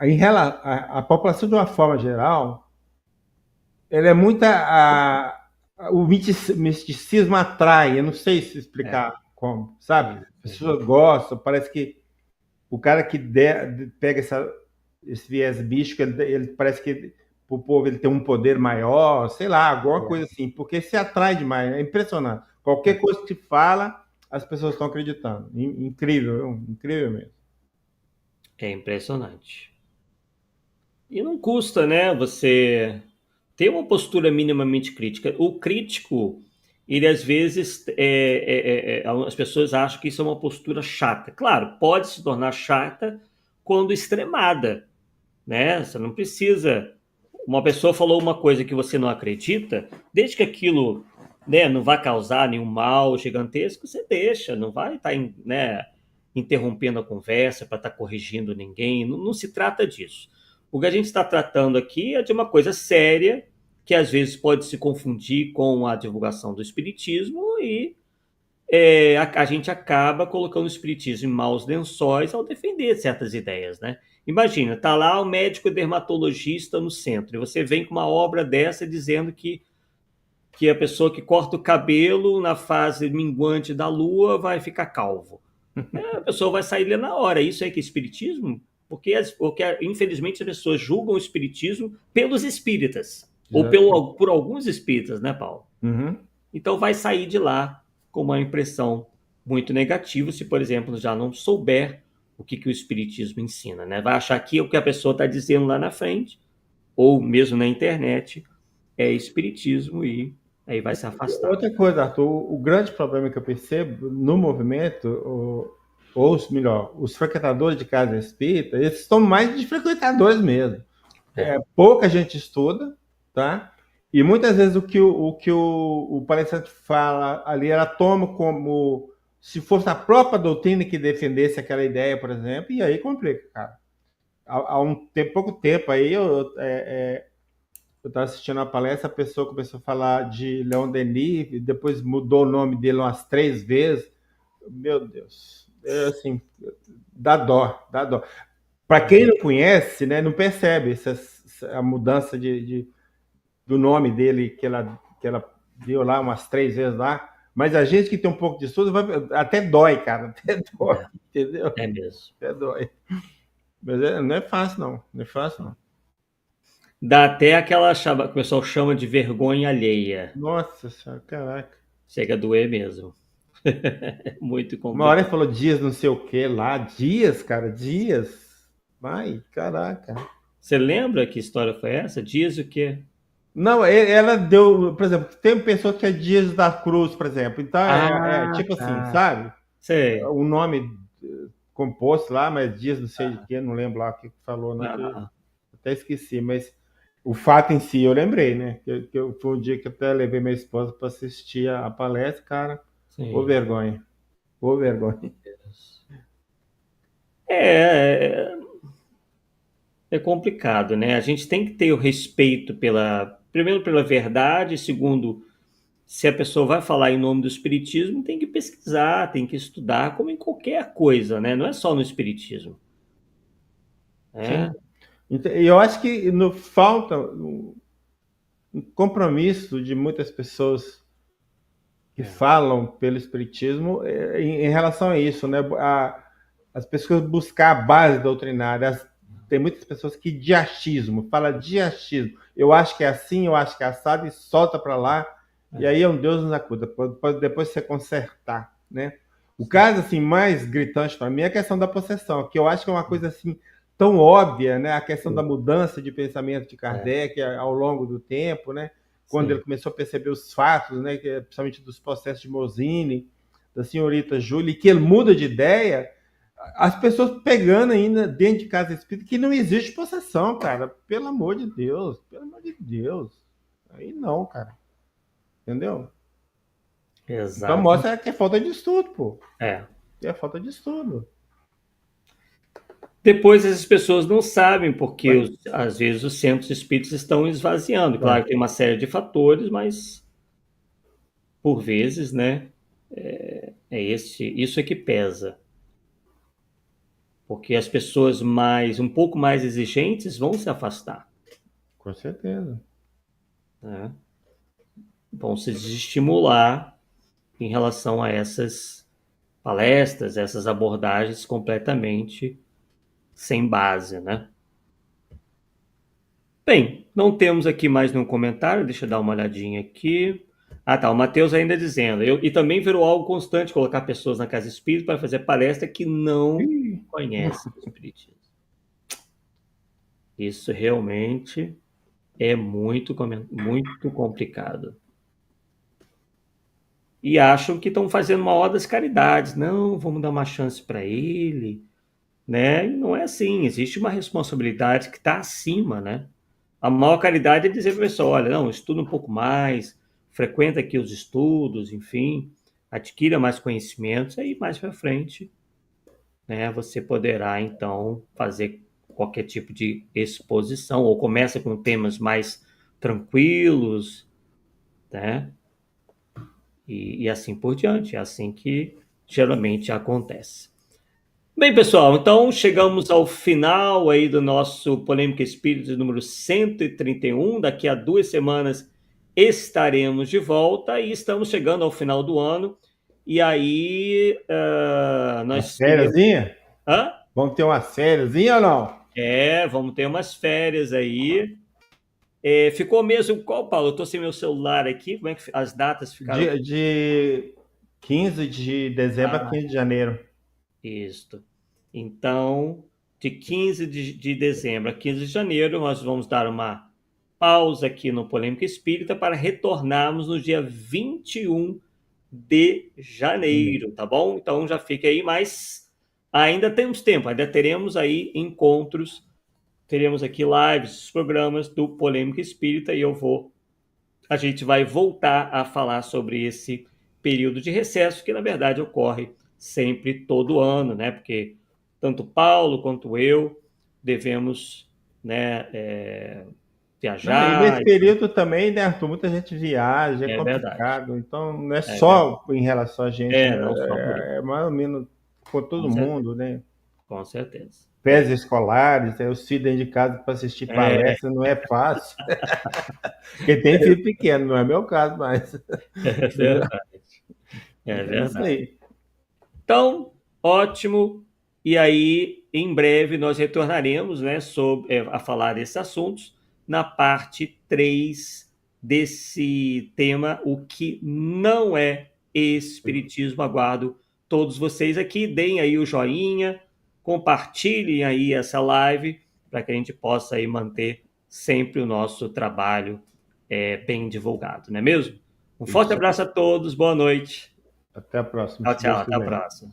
a população, de uma forma geral, ela é muita. O misticismo atrai, eu não sei se explicar como, sabe? As pessoas gostam, parece que o cara que pega esse viés místico, ele parece que o povo ele tem um poder maior, sei lá, alguma coisa assim, porque se atrai demais, é impressionante. Qualquer coisa que fala, as pessoas estão acreditando. Incrível, incrível mesmo. é impressionante. E não custa, né, você ter uma postura minimamente crítica. O crítico, ele às vezes, as pessoas acham que isso é uma postura chata. Claro, pode se tornar chata quando extremada, né? Você não precisa. Uma pessoa falou uma coisa que você não acredita, desde que aquilo, né, não vai causar nenhum mal gigantesco, você deixa, não vai estar, né, interrompendo a conversa para estar corrigindo ninguém. Não, não se trata disso. O que a gente está tratando aqui é de uma coisa séria, que às vezes pode se confundir com a divulgação do espiritismo e a gente acaba colocando o espiritismo em maus lençóis ao defender certas ideias, né? Imagina, tá lá o médico dermatologista no centro e você vem com uma obra dessa dizendo que a pessoa que corta o cabelo na fase minguante da lua vai ficar calvo. A pessoa vai sair ali na hora. Isso é que é espiritismo? Porque infelizmente as pessoas julgam o espiritismo pelos espíritas ou Exatamente. por alguns espíritas, né, Paulo? Uhum. Então vai sair de lá com uma impressão muito negativa se, por exemplo, já não souber o que o espiritismo ensina, né? Vai achar que o que a pessoa está dizendo lá na frente, ou mesmo na internet, é espiritismo e aí vai se afastar. Outra coisa, Arthur, o grande problema que eu percebo no movimento, ou melhor, os frequentadores de casa espírita, eles estão mais de frequentadores mesmo. É, Pouca gente estuda, tá? E muitas vezes o palestrante fala ali, ela toma como se fosse a própria doutrina que defendesse aquela ideia, por exemplo, e aí complica, cara. Há pouco tempo aí, eu estava assistindo a palestra, a pessoa começou a falar de Leon Denis, e depois mudou o nome dele umas 3 vezes. Meu Deus, é assim, dá dó, dá dó. Para quem não conhece, né, não percebe a mudança do nome dele que ela deu lá umas 3 vezes lá. Mas a gente que tem um pouco de estudo até dói, cara, até dói, entendeu? é mesmo. Até dói. Mas não é fácil, não. Não é fácil, não. Dá até aquela que o pessoal chama de vergonha alheia. Nossa senhora, caraca. Chega a doer mesmo. Muito Uma hora ele complicado. falou dias não sei o que lá. Dias, cara, dias. Ai, caraca. Você lembra que história foi essa? Diz o quê? Não, ela deu, por exemplo, tem pessoa que é Dias da Cruz, por exemplo. Então é Ah, tipo assim, tá. sabe? Sei. O nome composto lá, mas Dias não sei de quê, não lembro lá o que falou, não, que Ah, até esqueci, mas o fato em si eu lembrei, né? Foi um dia que eu até levei minha esposa para assistir a palestra, cara. Ô sim. vergonha, ô vergonha. É, é complicado, né? A gente tem que ter o respeito primeiro pela verdade, segundo, se a pessoa vai falar em nome do espiritismo, tem que pesquisar, tem que estudar, como em qualquer coisa, né? Não é só no espiritismo. Sim. É, Então, eu acho que falta um compromisso de muitas pessoas que é, falam pelo espiritismo em relação a isso, né? As pessoas buscar a base doutrinária. Tem muitas pessoas que diachismo, fala diachismo. Eu acho que é assim, eu acho que é assado e solta para lá. E é, aí é um Deus nos acuda. Pode depois você consertar, né? O caso assim mais gritante para mim é a questão da possessão, que eu acho que é uma coisa assim tão óbvia, né? A questão da sim, mudança de pensamento de é, Kardec ao longo do tempo, né? Quando ele sim. começou a perceber os fatos, né? Principalmente dos processos de Mosini, da senhorita Júlia, que ele muda de ideia, as pessoas pegando ainda dentro de casa espírita que não existe possessão, cara. Pelo amor de Deus, pelo amor de Deus. Aí não, cara. Entendeu? Então Exato. mostra que é falta de estudo, pô. É. Que é falta de estudo. Depois essas pessoas não sabem porque Ué, às vezes os centros espíritas estão esvaziando. ué. Claro que tem uma série de fatores, mas por vezes, né, isso é que pesa, porque as pessoas um pouco mais exigentes vão se afastar, Com certeza. né? Vão se desestimular em relação a essas palestras, essas abordagens completamente sem base, né? Bem, não temos aqui mais nenhum comentário, deixa eu dar uma olhadinha aqui. Ah, tá, o Matheus ainda dizendo, e também virou algo constante colocar pessoas na casa espírita para fazer palestra que não Ih, conhecem o espiritismo. Isso realmente é muito complicado. E acham que estão fazendo uma obra das caridades. Não, vamos dar uma chance para ele, né? E não é assim, existe uma responsabilidade que está acima, né? A maior caridade é dizer para a pessoa, olha, não, estuda um pouco mais, frequenta aqui os estudos, enfim, adquira mais conhecimentos, aí mais para frente, né, você poderá então fazer qualquer tipo de exposição, ou começa com temas mais tranquilos, né, e assim por diante, é assim que geralmente acontece. Bem, pessoal, então chegamos ao final aí do nosso Polêmica Espírita número 131. Daqui a 2 semanas estaremos de volta e estamos chegando ao final do ano. E aí, umas nós férias? iremos. Hã? Vamos ter umas férias ou não? Vamos ter umas férias aí. Ficou mesmo qual, Paulo? Eu estou sem meu celular aqui. Como é que as datas ficaram? De 15 de dezembro a Ah, 15 de janeiro. isto. Então, de 15 de dezembro a 15 de janeiro, nós vamos dar uma pausa aqui no Polêmica Espírita para retornarmos no dia 21 de janeiro, tá bom? Então já fica aí, mas ainda temos tempo, ainda teremos aí encontros, teremos aqui lives, programas do Polêmica Espírita e a gente vai voltar a falar sobre esse período de recesso que na verdade ocorre sempre todo ano, né? Porque tanto Paulo quanto eu devemos, né, Não, e nesse viajar. período também, né, Arthur, muita gente viaja, é É verdade, complicado. Então, não é é verdade. só em relação a gente, né? Não só por isso, É mais ou menos por todo com certeza, mundo, né? com certeza. Pés escolares, os filhos dentro de casa para assistir É, palestra não é fácil. Porque tem filho pequeno, não é meu caso, mas. é Entendeu? verdade, é É isso verdade. aí. Então, ótimo. E aí, em breve, nós retornaremos, né, a falar desses assuntos na parte 3 desse tema, o que não é espiritismo. Aguardo todos vocês aqui, deem aí o joinha, compartilhem aí essa live para que a gente possa aí manter sempre o nosso trabalho bem divulgado, não é mesmo? Um forte Isso. abraço a todos, boa noite. Até a próxima, Tchau, se tchau, Deus até a quiser. próxima.